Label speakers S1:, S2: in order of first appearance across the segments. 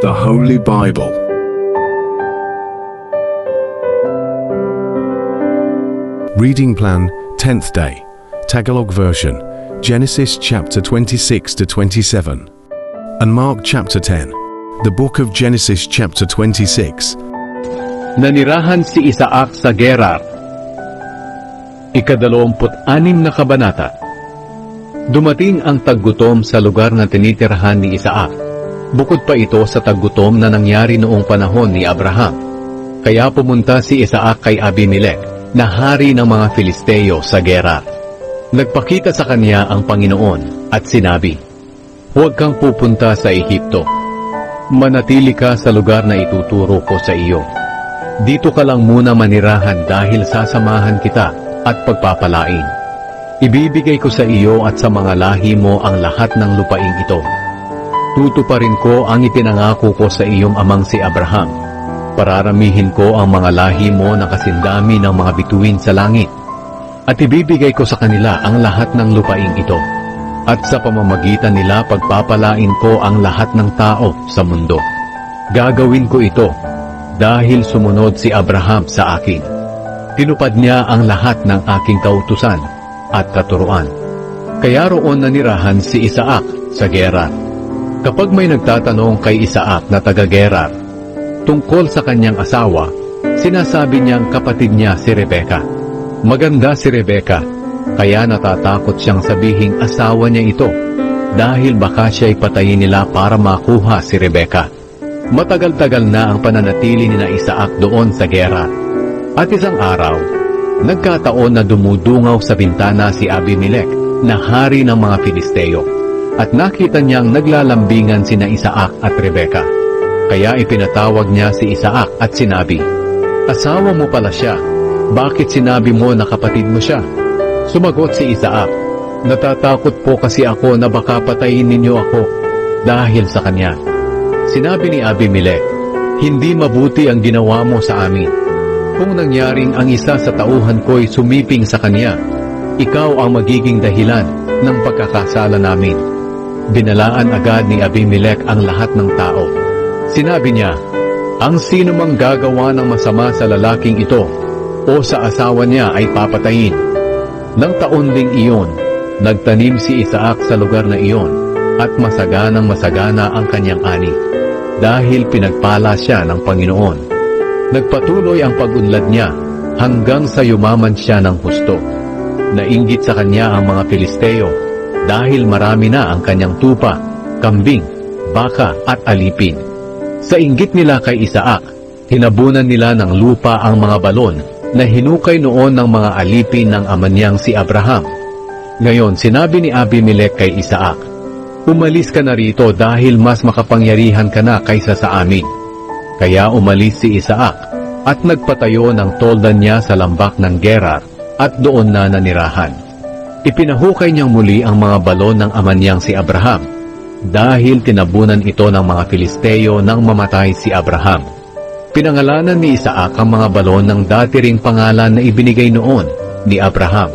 S1: The Holy Bible. Reading Plan, 10th Day, Tagalog Version, Genesis chapter 26 to 27, and Mark chapter 10. The book of Genesis chapter 26.
S2: Nanirahan si Isaac sa Gerar. Ika-26 na kabanata. Dumating ang taggutom sa lugar na tinitirahan ni Isaac. Bukod pa ito sa taggutom na nangyari noong panahon ni Abraham. Kaya pumunta si Isaac kay Abimelech, na hari ng mga Filisteo sa Gerar. Nagpakita sa kanya ang Panginoon at sinabi, "Huwag kang pupunta sa Ehipto. Manatili ka sa lugar na ituturo ko sa iyo. Dito ka lang muna manirahan dahil sasamahan kita at pagpapalain. Ibibigay ko sa iyo at sa mga lahi mo ang lahat ng lupaing ito. Tutuparin ko ang ipinangako ko sa iyong amang si Abraham. Pararamihin ko ang mga lahi mo na kasindami ng mga bituin sa langit. At ibibigay ko sa kanila ang lahat ng lupaing ito. At sa pamamagitan nila pagpapalain ko ang lahat ng tao sa mundo. Gagawin ko ito dahil sumunod si Abraham sa akin. Tinupad niya ang lahat ng aking kautusan at katuruan. Kaya roon nanirahan si Isaac sa Gerar." Kapag may nagtatanong kay Isaac na taga-Gerar tungkol sa kanyang asawa, sinasabi niyang kapatid niya si Rebeka. Maganda si Rebeka, kaya natatakot siyang sabihing asawa niya ito dahil baka siya'y patayin nila para makuha si Rebeka. Matagal-tagal na ang pananatili ni Isaac doon sa Gerar. At isang araw, nagkataon na dumudungaw sa bintana si Abimelech na hari ng mga Filisteo. At nakita niyang naglalambingan sina Isaac at Rebeka. Kaya ipinatawag niya si Isaac at sinabi, "Asawa mo pala siya. Bakit sinabi mo na kapatid mo siya?" Sumagot si Isaac, "Natatakot po kasi ako na baka patayin ninyo ako dahil sa kanya." Sinabi ni Abimelech, "Hindi mabuti ang ginawa mo sa amin. Kung nangyaring ang isa sa tauhan ko'y sumiping sa kanya, ikaw ang magiging dahilan ng pagkakasala namin." Binalaan agad ni Abimelech ang lahat ng tao. Sinabi niya, "Ang sino mang gagawa ng masama sa lalaking ito o sa asawa niya ay papatayin." Nang taon ding iyon, nagtanim si Isaac sa lugar na iyon at masaganang masagana ang kanyang ani dahil pinagpala siya ng Panginoon. Nagpatuloy ang pag-unlad niya hanggang sa yumaman siya ng husto. Nainggit sa kanya ang mga Filisteo dahil marami na ang kanyang tupa, kambing, baka at alipin. Sa inggit nila kay Isaac, hinabunan nila ng lupa ang mga balon na hinukay noon ng mga alipin ng ama niyang si Abraham. Ngayon sinabi ni Abimelech kay Isaac, "Umalis ka na rito dahil mas makapangyarihan ka na kaysa sa amin." Kaya umalis si Isaac at nagpatayo ng toldan niya sa lambak ng Gerar at doon na nanirahan. Ipinahukay niyang muli ang mga balon ng ama niyang si Abraham dahil tinabunan ito ng mga Filisteo nang mamatay si Abraham. Pinangalanan ni Isaac ang mga balon ng dati ring pangalan na ibinigay noon ni Abraham.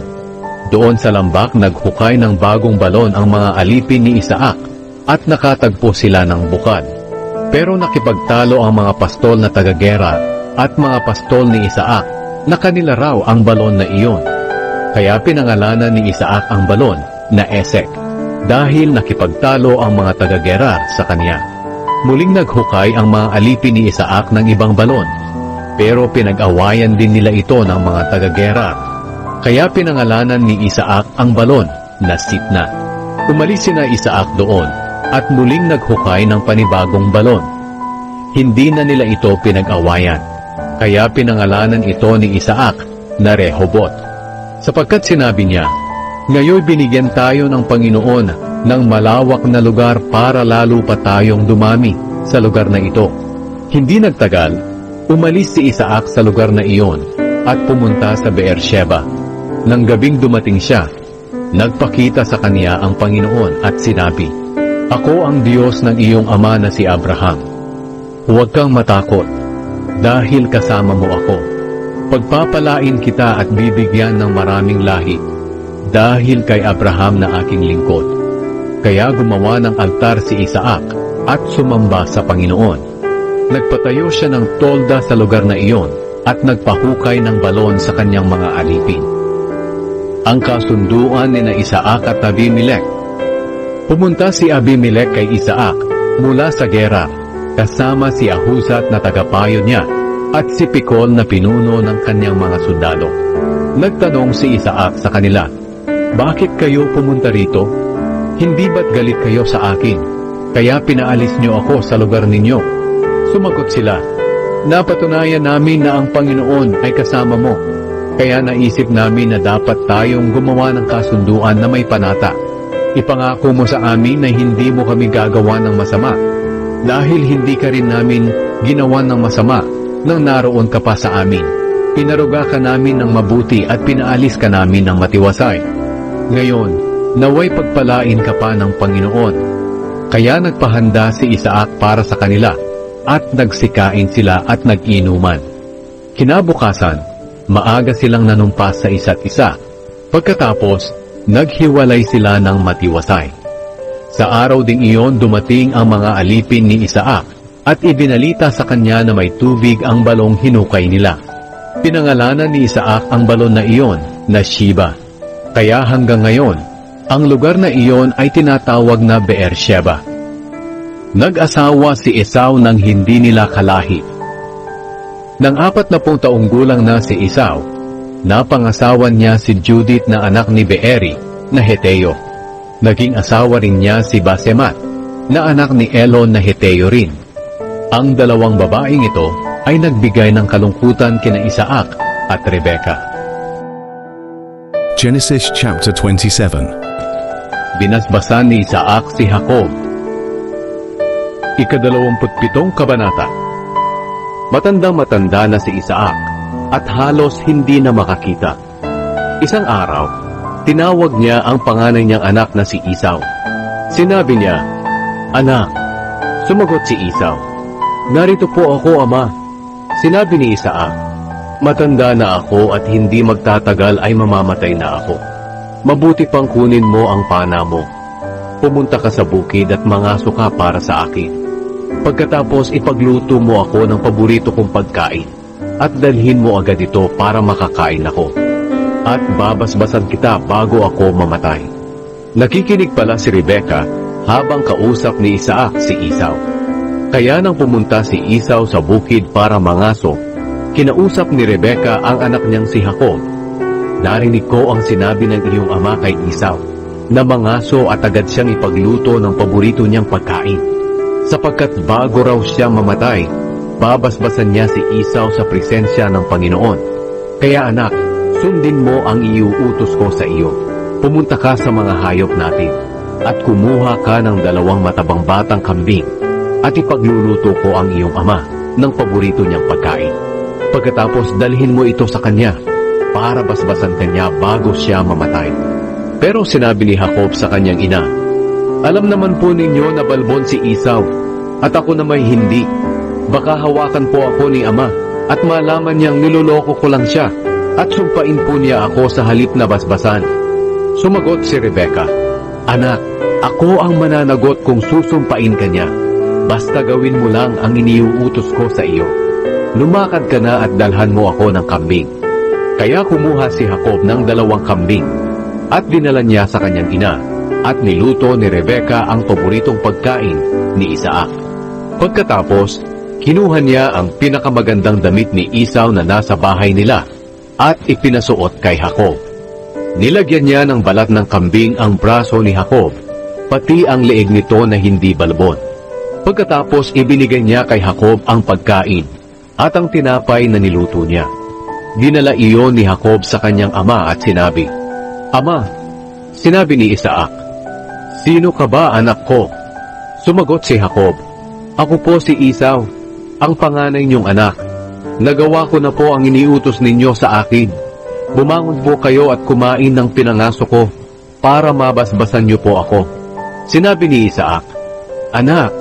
S2: Doon sa lambak naghukay ng bagong balon ang mga alipin ni Isaac at nakatagpo sila ng bukal. Pero nakipagtalo ang mga pastol na taga-Gerar at mga pastol ni Isaac na kanila raw ang balon na iyon. Kaya pinangalanan ni Isaac ang balon na Esek dahil nakipagtalo ang mga taga-Gerar sa kanya. Muling naghukay ang mga alipin ni Isaac ng ibang balon, pero pinag-awayan din nila ito ng mga taga-Gerar. Kaya pinangalanan ni Isaac ang balon na Sitna. Umalis sina Isaac doon at muling naghukay ng panibagong balon. Hindi na nila ito pinag-awayan, kaya pinangalanan ito ni Isaac na Rehoboth. Sapagkat sinabi niya, "Ngayon binigyan tayo ng Panginoon ng malawak na lugar para lalo pa tayong dumami sa lugar na ito." Hindi nagtagal, umalis si Isaac sa lugar na iyon at pumunta sa Beersheba. Nang gabing dumating siya, nagpakita sa kanya ang Panginoon at sinabi, "Ako ang Diyos ng iyong ama na si Abraham. Huwag kang matakot, dahil kasama mo ako. Pagpapalain kita at bibigyan ng maraming lahi, dahil kay Abraham na aking lingkod." Kaya gumawa ng altar si Isaac at sumamba sa Panginoon. Nagpatayo siya ng tolda sa lugar na iyon at nagpahukay ng balon sa kanyang mga alipin. Ang kasunduan ni na Isaac at Abimelech. Pumunta si Abimelech kay Isaac mula sa Gerar, kasama si Ahuzat na tagapayo niya at si Pikol na pinuno ng kanyang mga sundalo. Nagtanong si Isaac sa kanila, "Bakit kayo pumunta rito? Hindi ba't galit kayo sa akin? Kaya pinaalis niyo ako sa lugar ninyo?" Sumagot sila, "Napatunayan namin na ang Panginoon ay kasama mo. Kaya naisip namin na dapat tayong gumawa ng kasunduan na may panata. Ipangako mo sa amin na hindi mo kami gagawa ng masama. Dahil hindi ka rin namin ginawa ng masama nang naroon ka pa sa amin. Pinaruga ka namin ng mabuti at pinaalis ka namin ng matiwasay. Ngayon, naway pagpalain ka pa ng Panginoon." Kaya nagpahanda si Isaac para sa kanila at nagsikain sila at nag-inuman. Kinabukasan, maaga silang nanumpas sa isa't isa. Pagkatapos, naghiwalay sila ng matiwasay. Sa araw ding iyon dumating ang mga alipin ni Isaac at ibinalita sa kanya na may tubig ang balong hinukay nila. Pinangalanan ni Isaac ang balon na iyon na Sheba. Kaya hanggang ngayon, ang lugar na iyon ay tinatawag na Beersheba. Nag-asawa si Esau nang hindi nila kalahi. Nang 40 taong gulang na si Esau, napangasawan niya si Judith na anak ni Beeri na Heteo. Naging asawa rin niya si Basemat na anak ni Elon na Heteo rin. Ang dalawang babaeng ito ay nagbigay ng kalungkutan kina Isaac at Rebekah.
S1: Genesis chapter 27.
S2: Binasbasan ni Isaac si Jacob. Ika-27 kabanata. Matandang-matanda na si Isaac at halos hindi na makakita. Isang araw, tinawag niya ang panganay niyang anak na si Esau. Sinabi niya, "Anak." Sumagot si Esau, "Narito po ako, ama." Sinabi ni Isaac, "Matanda na ako at hindi magtatagal ay mamamatay na ako. Mabuti pang kunin mo ang pana mo. Pumunta ka sa bukid at mangaso ka para sa akin. Pagkatapos ipagluto mo ako ng paborito kong pagkain at dalhin mo agad ito para makakain ako. At babasbasan kita bago ako mamatay." Nakikinig pala si Rebekah habang kausap ni Isaac si Esau. Kaya nang pumunta si Esau sa bukid para mangaso, kinausap ni Rebekah ang anak niyang si Jacob. "Narinig ko ang sinabi ng iyong ama kay Esau, na mangaso at agad siyang ipagluto ng paborito niyang pagkain. Sapagkat bago raw siya mamatay, babasbasan niya si Esau sa presensya ng Panginoon. Kaya anak, sundin mo ang iuutos ko sa iyo. Pumunta ka sa mga hayop natin, at kumuha ka ng 2 matabang batang kambing, at ipagluluto ko ang iyong ama ng paborito niyang pagkain. Pagkatapos dalhin mo ito sa kanya, para basbasan kanya bago siya mamatay." Pero sinabi ni Jacob sa kanyang ina, "Alam naman po ninyo na balbon si Esau, at ako na may hindi. Baka hawakan po ako ni ama, at malaman niyang niloloko ko lang siya, at sumpain po niya ako sa halip na basbasan." Sumagot si Rebekah, "Anak, ako ang mananagot kung susumpain ka niya. Basta gawin mo lang ang iniuutos ko sa iyo. Lumakad ka na at dalhan mo ako ng kambing." Kaya kumuha si Jacob ng 2 kambing, at dinala niya sa kanyang ina, at niluto ni Rebekah ang paboritong pagkain ni Isaac. Pagkatapos, kinuha niya ang pinakamagandang damit ni Esau na nasa bahay nila, at ipinasuot kay Jacob. Nilagyan niya ng balat ng kambing ang braso ni Jacob, pati ang leeg nito na hindi balbon. Pagkatapos ibinigay niya kay Jacob ang pagkain, at ang tinapay na niluto niya. Dinala iyon ni Jacob sa kanyang ama at sinabi, "Ama," sinabi ni Isaac, "Sino ka ba, anak ko?" Sumagot si Jacob, "Ako po si Esau, ang panganay niyong anak. Nagawa ko na po ang iniutos ninyo sa akin. Bumangon po kayo at kumain ng pinangaso ko, para mabasbasan niyo po ako." Sinabi ni Isaac, "Anak,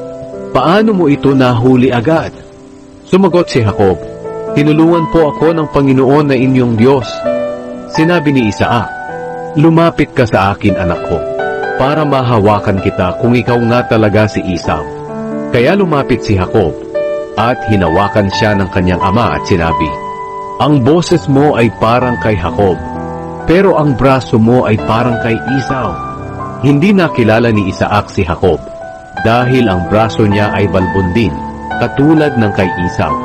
S2: paano mo ito nahuli agad?" Sumagot si Jacob, "Tinulungan po ako ng Panginoon na inyong Diyos." Sinabi ni Isaac, "Lumapit ka sa akin, anak ko, para mahawakan kita kung ikaw nga talaga si Esau." Kaya lumapit si Jacob at hinawakan siya ng kanyang ama at sinabi, "Ang boses mo ay parang kay Jacob, pero ang braso mo ay parang kay Esau." Hindi nakilala ni Isaac si Jacob dahil ang braso niya ay balbundin, katulad ng kay Esau.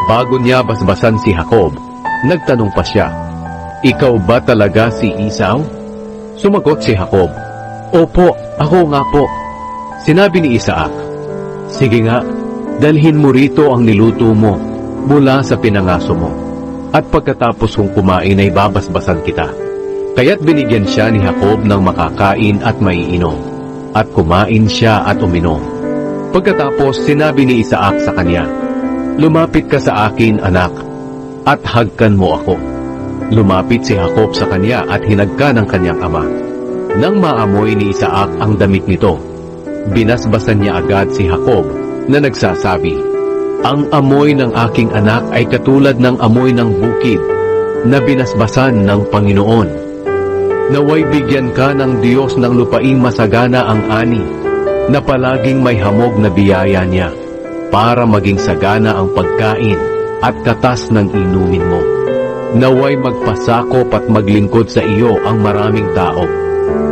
S2: Bago niya basbasan si Jacob, nagtanong pa siya, "Ikaw ba talaga si Esau?" Sumagot si Jacob, "Opo, ako nga po." Sinabi ni Isaac, "Sige nga, dalhin mo rito ang niluto mo mula sa pinangaso mo, at pagkatapos kong kumain ay babasbasan kita." Kaya't binigyan siya ni Jacob ng makakain at maiinom, at kumain siya at uminom. Pagkatapos sinabi ni Isaac sa kanya, "Lumapit ka sa akin, anak, at hagkan mo ako." Lumapit si Jacob sa kanya at hinagkan ng kanyang ama. Nang maamoy ni Isaac ang damit nito, binasbasan niya agad si Jacob na nagsasabi, "Ang amoy ng aking anak ay katulad ng amoy ng bukid na binasbasan ng Panginoon. Naway bigyan ka ng Diyos ng lupaing masagana ang ani, na palaging may hamog na biyaya niya, para maging sagana ang pagkain at katas ng inumin mo. Naway magpasakop at maglingkod sa iyo ang maraming tao.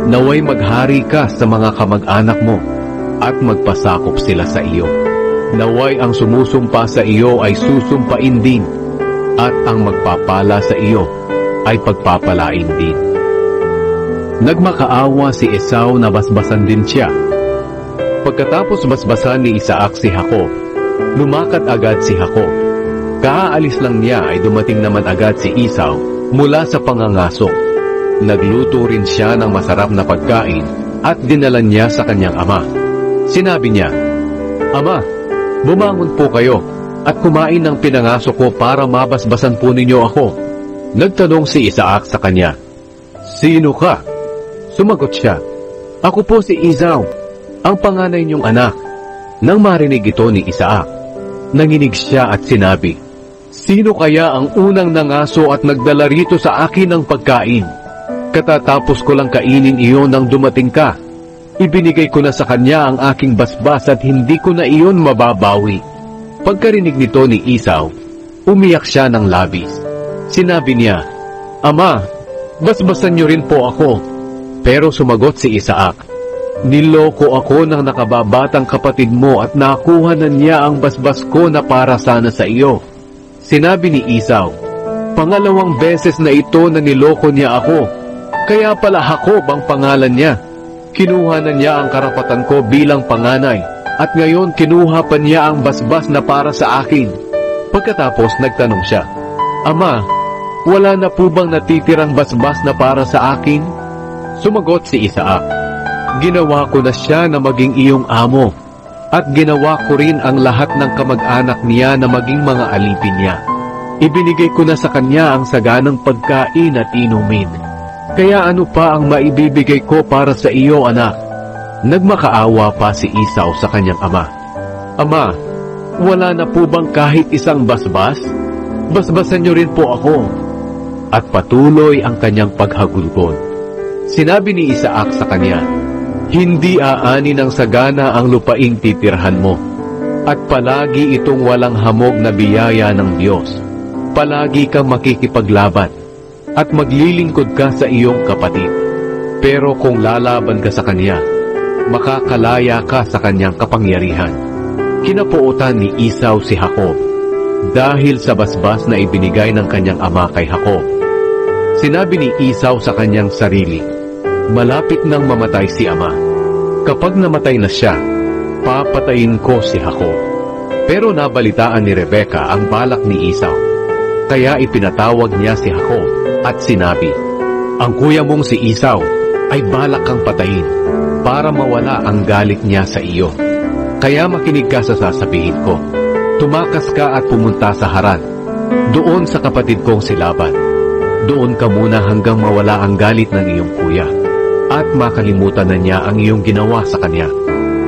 S2: Naway maghari ka sa mga kamag-anak mo, at magpasakop sila sa iyo. Naway ang sumusumpa sa iyo ay susumpain din, at ang magpapala sa iyo ay pagpapalain din." Nagmakaawa si Esau na basbasan din siya. Pagkatapos basbasan ni Isaac si Jacob, lumakad agad si Jacob. Kaalis lang niya ay dumating naman agad si Esau mula sa pangangaso. Nagluto rin siya ng masarap na pagkain at dinala niya sa kanyang ama. Sinabi niya, "Ama, bumangon po kayo at kumain ng pinangaso ko para mabasbasan po ninyo ako." Nagtanong si Isaac sa kanya, "Sino ka?" Sumagot siya, "Ako po si Esau, ang panganay niyong anak." Nang marinig ito ni Isaac, nanginig siya at sinabi, "Sino kaya ang unang nangaso at nagdala rito sa akin ng pagkain? Katatapos ko lang kainin iyon nang dumating ka. Ibinigay ko na sa kanya ang aking basbas at hindi ko na iyon mababawi." Pagkarinig nito ni Esau, umiyak siya ng labis. Sinabi niya, "Ama, basbasan niyo rin po ako." Pero sumagot si Isaac, "Niloko ako ng nakababatang kapatid mo at nakuha na niya ang basbas ko na para sana sa iyo." Sinabi ni Esau, "Pangalawang beses na ito na niloko niya ako, kaya pala Jacob ang pangalan niya. Kinuha na niya ang karapatan ko bilang panganay, at ngayon kinuha pa niya ang basbas na para sa akin." Pagkatapos nagtanong siya, "Ama, wala na po bang natitirang basbas na para sa akin?" Sumagot si Isaac, "Ginawa ko na siya na maging iyong amo, at ginawa ko rin ang lahat ng kamag-anak niya na maging mga alipin niya. Ibinigay ko na sa kanya ang saganang pagkain at inumin. Kaya ano pa ang maibibigay ko para sa iyo, anak?" Nagmakaawa pa si Esau sa kanyang ama, "Ama, wala na po bang kahit isang basbas? Basbasan niyo rin po ako." At patuloy ang kanyang paghagulgol. Sinabi ni Isaac sa kanya, "Hindi aani ng sagana ang lupaing titirhan mo, at palagi itong walang hamog na biyaya ng Diyos. Palagi kang makikipaglaban, at maglilingkod ka sa iyong kapatid. Pero kung lalaban ka sa kanya, makakalaya ka sa kanyang kapangyarihan." Kinapuutan ni Esau si Jacob dahil sa basbas na ibinigay ng kanyang ama kay Jacob. Sinabi ni Esau sa kanyang sarili, "Malapit nang mamatay si ama. Kapag namatay na siya, papatayin ko si Jacob." Pero nabalitaan ni Rebecca ang balak ni Esau. Kaya ipinatawag niya si Jacob at sinabi, "Ang kuya mong si Esau ay balak kang patayin para mawala ang galit niya sa iyo. Kaya makinig ka sa sasabihin ko. Tumakas ka at pumunta sa Haran, doon sa kapatid kong si Laban. Doon ka muna hanggang mawala ang galit ng iyong kuya, at makalimutan na niya ang iyong ginawa sa kanya.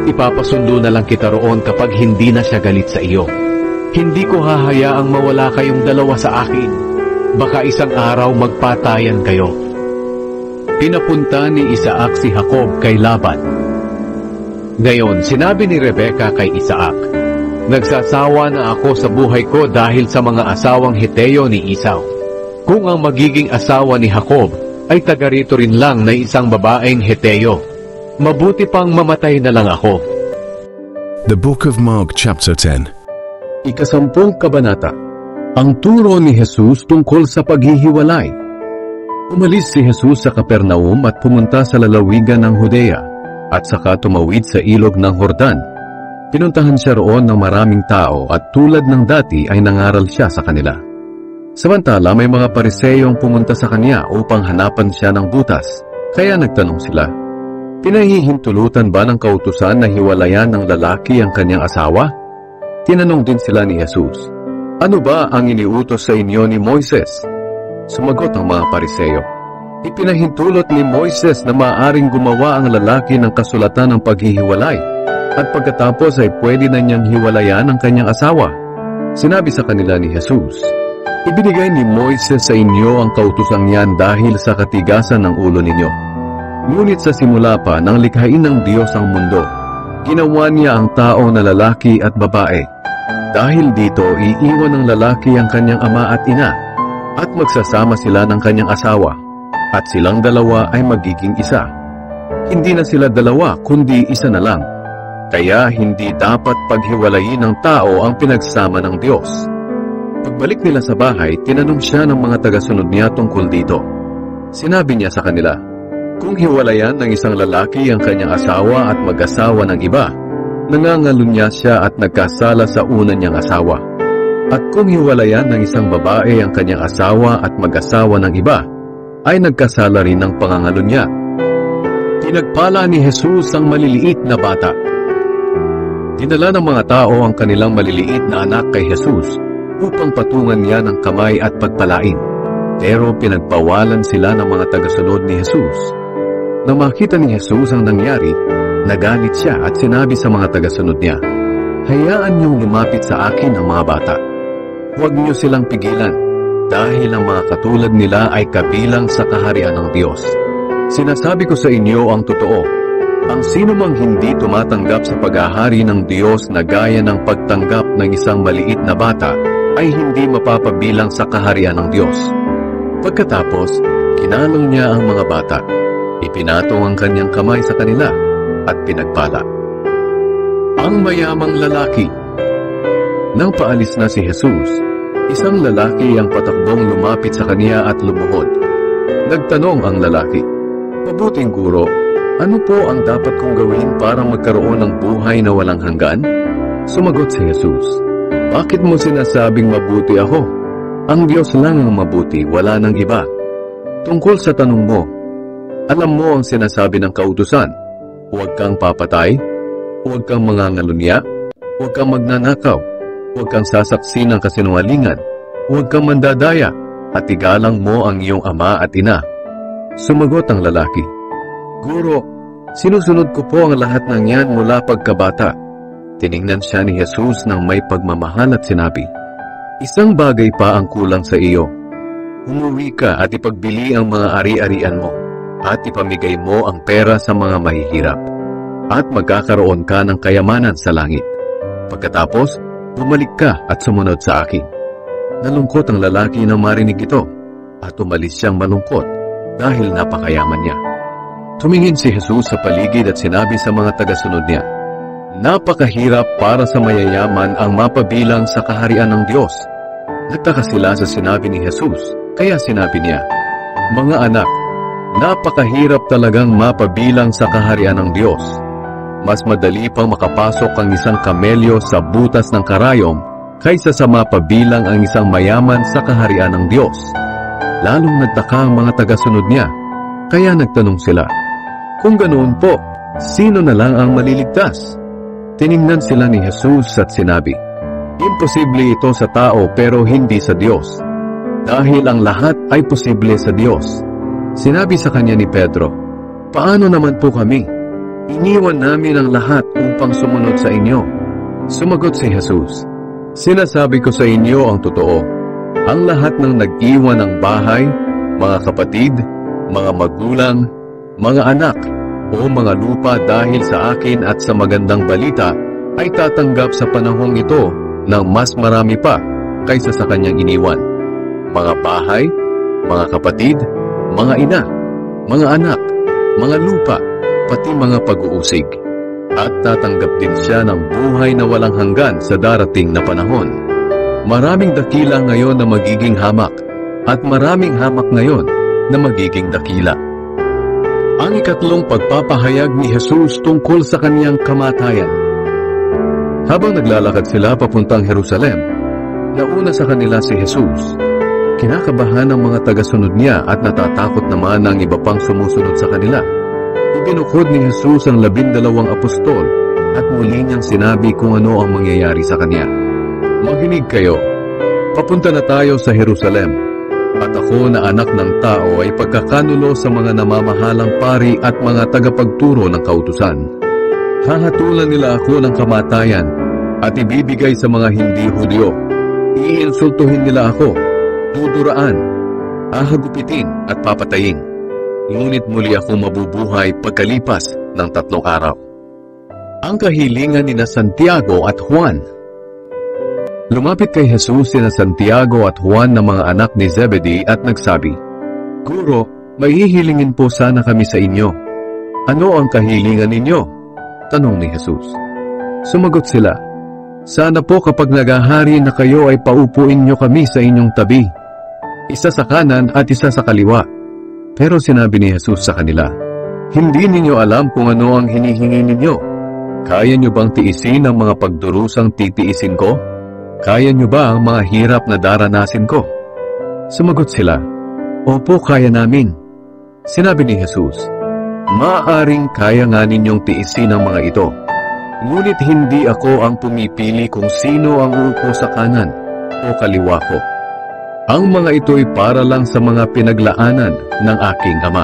S2: Ipapasundo na lang kita roon kapag hindi na siya galit sa iyo. Hindi ko hahayaang mawala kayong dalawa sa akin. Baka isang araw magpatayan kayo." Pinapunta ni Isaac si Jacob kay Laban. Ngayon, sinabi ni Rebeka kay Isaac, "Nagsasawa na ako sa buhay ko dahil sa mga asawang Heteo ni Esau. Kung ang magiging asawa ni Jacob ay taga rito rin lang na isang babaeng Heteo, mabuti pang mamatay na lang ako."
S1: The Book of Mark chapter 10.
S2: Ikasampung kabanata. Ang turo ni Jesus tungkol sa paghihiwalay. Umalis si Jesus sa Capernaum at pumunta sa lalawigan ng Judea, at saka tumawid sa ilog ng Jordan. Pinuntahan siya roon ng maraming tao at tulad ng dati ay nangaral siya sa kanila. Samantala may mga Pariseyong pumunta sa kanya upang hanapan siya ng butas, kaya nagtanong sila, "Pinahihintulutan ba ng kautusan na hiwalayan ng lalaki ang kanyang asawa?" Tinanong din sila ni Jesus, "Ano ba ang iniutos sa inyo ni Moises?" Sumagot ang mga Pariseyo, "Ipinahintulot ni Moises na maaaring gumawa ang lalaki ng kasulatan ng paghihiwalay, at pagkatapos ay pwede na niyang hiwalayan ang kanyang asawa." Sinabi sa kanila ni Jesus, "Ibinigay ni Moises sa inyo ang kautosang yan dahil sa katigasan ng ulo ninyo. Ngunit sa simula pa nang likhain ng Diyos ang mundo, ginawa niya ang tao na lalaki at babae. Dahil dito, iiwan ng lalaki ang kanyang ama at ina, at magsasama sila ng kanyang asawa, at silang dalawa ay magiging isa. Hindi na sila dalawa, kundi isa na lang. Kaya hindi dapat paghiwalayin ng tao ang pinagsama ng Diyos." Pagbalik nila sa bahay, tinanong siya ng mga tagasunod niya tungkol dito. Sinabi niya sa kanila, "Kung hiwalayan ng isang lalaki ang kanyang asawa at mag-asawa ng iba, nangangalunya siya at nagkasala sa una niyang asawa. At kung hiwalayan ng isang babae ang kanyang asawa at mag-asawa ng iba, ay nagkasala rin ng pangangalunya." Pinagpala ni Jesus ang maliliit na bata. Dinala ng mga tao ang kanilang maliliit na anak kay Jesus upang patungan niya ng kamay at pagpalain. Pero pinagbawalan sila ng mga tagasunod ni Jesus. Nang makita ni Jesus ang nangyari, nagalit siya at sinabi sa mga tagasunod niya, "Hayaan niyong lumapit sa akin ang mga bata. Huwag niyo silang pigilan, dahil ang mga katulad nila ay kabilang sa kaharian ng Diyos. Sinasabi ko sa inyo ang totoo, ang sino mang hindi tumatanggap sa paghahari ng Diyos na gaya ng pagtanggap ng isang maliit na bata, ay hindi mapapabilang sa kaharian ng Diyos." Pagkatapos, kinalong niya ang mga bata, ipinatong ang kanyang kamay sa kanila, at pinagpala. Ang mayamang lalaki. Nang paalis na si Jesus, isang lalaki ang patakbong lumapit sa kanya at lumuhod. Nagtanong ang lalaki, "Mabuting guro, ano po ang dapat kong gawin para magkaroon ng buhay na walang hanggan?" Sumagot si Jesus, "Bakit mo sinasabing mabuti ako? Ang Diyos lang ang mabuti, wala nang iba. Tungkol sa tanong mo, alam mo ang sinasabi ng kautusan, huwag kang papatay, huwag kang mangangalunya, huwag kang magnanakaw, huwag kang sasaksi ng kasinungalingan, huwag kang mandadaya, at igalang mo ang iyong ama at ina." Sumagot ang lalaki, "Guro, sinusunod ko po ang lahat ng yan mula pagkabata." Tiningnan siya ni Jesus ng may pagmamahal at sinabi, "Isang bagay pa ang kulang sa iyo. Umuwi ka at ipagbili ang mga ari-arian mo, at ipamigay mo ang pera sa mga mahihirap, at magkakaroon ka ng kayamanan sa langit. Pagkatapos, bumalik ka at sumunod sa akin." Nalungkot ang lalaki nang marinig ito, at umalis siyang malungkot dahil napakayaman niya. Tumingin si Jesus sa paligid at sinabi sa mga tagasunod niya, "Napakahirap para sa mayayaman ang mapabilang sa kaharian ng Diyos." Nagtaka sila sa sinabi ni Jesus, kaya sinabi niya, "Mga anak, napakahirap talagang mapabilang sa kaharian ng Diyos. Mas madali pang makapasok ang isang kamelyo sa butas ng karayom kaysa sa mapabilang ang isang mayaman sa kaharian ng Diyos." Lalong nagtaka ang mga tagasunod niya, kaya nagtanong sila, "Kung ganoon po, sino na lang ang maliligtas?" Tiningnan sila ni Jesus at sinabi, "Imposible ito sa tao pero hindi sa Diyos, dahil ang lahat ay posible sa Diyos." Sinabi sa kanya ni Pedro, "Paano naman po kami? Iniwan namin ang lahat upang sumunod sa inyo." Sumagot si Jesus, "Sinasabi ko sa inyo ang totoo. Ang lahat ng nag-iwan ng bahay, mga kapatid, mga magulang, mga anak, O mga lupa, dahil sa akin at sa magandang balita, ay tatanggap sa panahong ito ng mas marami pa kaysa sa kanyang iniwan. Mga bahay, mga kapatid, mga ina, mga anak, mga lupa, pati mga pag-uusig. At tatanggap din siya ng buhay na walang hanggan sa darating na panahon. Maraming dakila ngayon na magiging hamak, at maraming hamak ngayon na magiging dakila. Ang ikatlong pagpapahayag ni Jesus tungkol sa kaniyang kamatayan. Habang naglalakad sila papuntang Jerusalem, nauna sa kanila si Jesus. Kinakabahan ang mga tagasunod niya at natatakot naman ang iba pang sumusunod sa kanila. Ibinukod ni Jesus ang 12 apostol at muli niyang sinabi kung ano ang mangyayari sa kanya. Makinig kayo, papunta na tayo sa Jerusalem. At ako na anak ng tao ay pagkakanulo sa mga namamahalang pari at mga tagapagturo ng kautusan. Hahatulan nila ako ng kamatayan at ibibigay sa mga hindi Hudyo. Iinsultuhin nila ako, duduraan, ahagupitin at papatayin. Ngunit muli ako mabubuhay pagkalipas ng 3 araw. Ang kahilingan ni Santiago at Juan. Lumapit kay Jesus sina Santiago at Juan na mga anak ni Zebedee at nagsabi, Guro, may hihilingin po sana kami sa inyo. Ano ang kahilingan ninyo? Tanong ni Jesus. Sumagot sila, Sana po kapag naghahari na kayo ay paupuin nyo kami sa inyong tabi, isa sa kanan at isa sa kaliwa. Pero sinabi ni Jesus sa kanila, Hindi ninyo alam kung ano ang hinihingi ninyo. Kaya nyo bang tiisin ang mga pagdurusang titiisin ko? Kaya nyo ba ang mga hirap na daranasin ko? Sumagot sila, Opo, kaya namin. Sinabi ni Jesus, Maaaring kaya nga ninyong tiisin ang mga ito. Ngunit hindi ako ang pumipili kung sino ang uupo sa kanan o kaliwa ko. Ang mga ito'y para lang sa mga pinaglaanan ng aking Ama.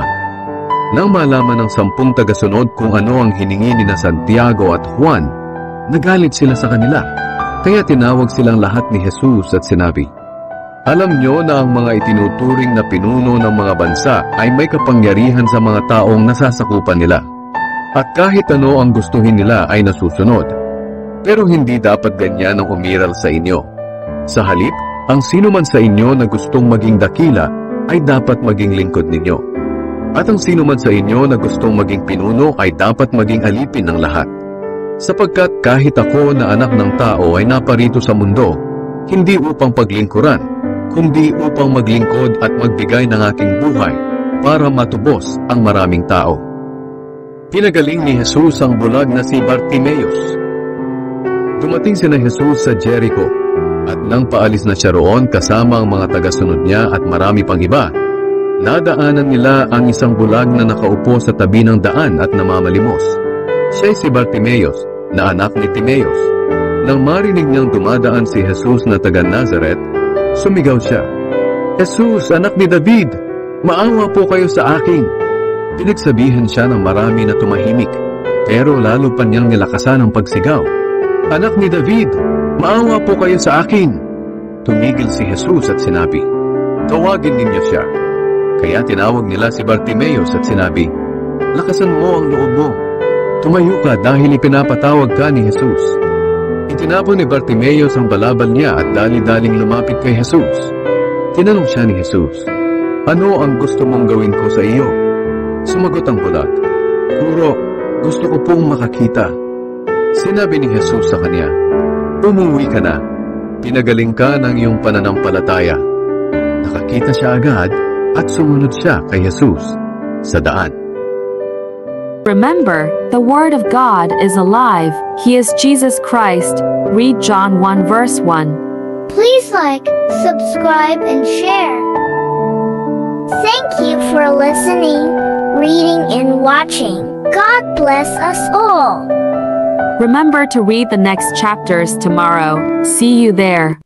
S2: Nang malaman ng 10 tagasunod kung ano ang hiningi ni Santiago at Juan, nagalit sila sa kanila. Kaya tinawag silang lahat ni Jesus at sinabi, Alam nyo na ang mga itinuturing na pinuno ng mga bansa ay may kapangyarihan sa mga taong nasasakupan nila. At kahit ano ang gustuhin nila ay nasusunod. Pero hindi dapat ganyan ang umiral sa inyo. Sa halip, ang sino man sa inyo na gustong maging dakila ay dapat maging lingkod ninyo. At ang sino man sa inyo na gustong maging pinuno ay dapat maging alipin ng lahat. Sapagkat kahit ako na anak ng tao ay naparito sa mundo, hindi upang paglingkuran, kundi upang maglingkod at magbigay ng aking buhay para matubos ang maraming tao. Pinagaling ni Jesus ang bulag na si Bartimeus. Dumating sina Jesus sa Jericho, at nang paalis na siya roon kasama ang mga tagasunod niya at marami pang iba, nadaanan nila ang isang bulag na nakaupo sa tabi ng daan at namamalimos. Siya'y si Bartimeus, na anak ni Timeus. Nang marinig niyang dumadaan si Jesus na taga Nazaret, sumigaw siya, Jesus, anak ni David, maawa po kayo sa akin. Pinagsabihan siya ng marami na tumahimik, pero lalo pa niyang nilakasan ang pagsigaw, Anak ni David, maawa po kayo sa akin. Tumigil si Jesus at sinabi, Tawagin ninyo siya. Kaya tinawag nila si Bartimeus at sinabi, Lakasan mo ang loob mo. Tumayo ka dahil ipinapatawag ka ni Jesus. Itinapon ni Bartimeus ang balabal niya at dali-daling lumapit kay Jesus. Tinanong siya ni Jesus, Ano ang gusto mong gawin ko sa iyo? Sumagot ang bulag, Guro, gusto ko pong makakita. Sinabi ni Jesus sa kanya, Umuwi ka na. Pinagaling ka ng iyong pananampalataya. Nakakita siya agad at sumunod siya kay Jesus sa daan.
S3: Remember, the Word of God is alive. He is Jesus Christ. Read John 1 verse 1.
S4: Please like, subscribe, and share. Thank you for listening, reading, and watching. God bless us all.
S3: Remember to read the next chapters tomorrow. See you there.